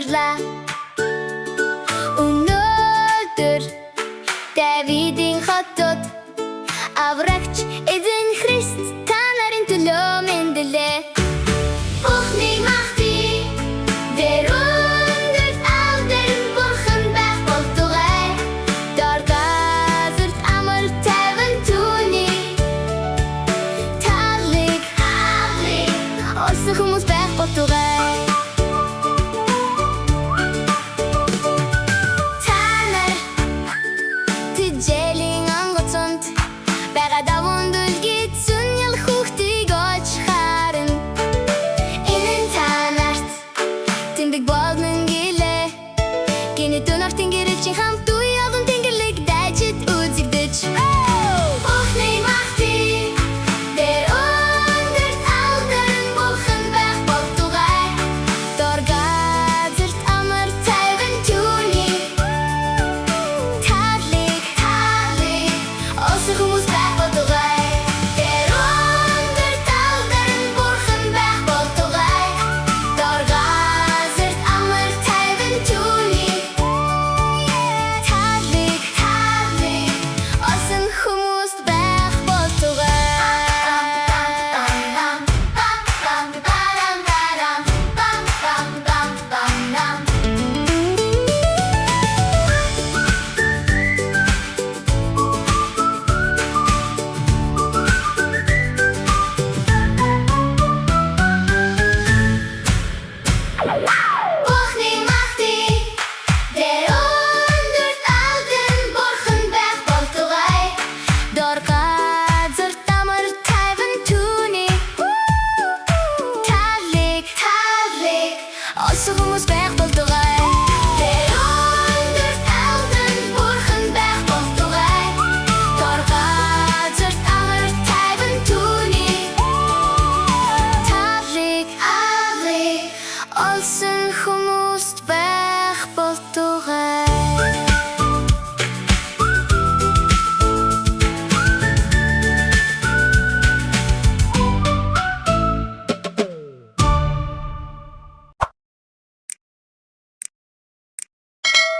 амжлаа. Өнөөдөр Давидын хотод аврагч эзэн Христ та нарын төлөө мэндэлээ. Бүхнийг магтъя, дэрүүндэрт алдарн бурхан байх болтугай. Дор газарт амар тайван түүний талыг олсон хүмүүс байх болтугай. Та нар тэжээлийн онгоцонд байгаа даван дүлгийцэн ял хүүхдийг олж харна. Энэ нь та нарт тэмдэг болно гэлээ. Гинэ дөнөртин гэрэл чи хамт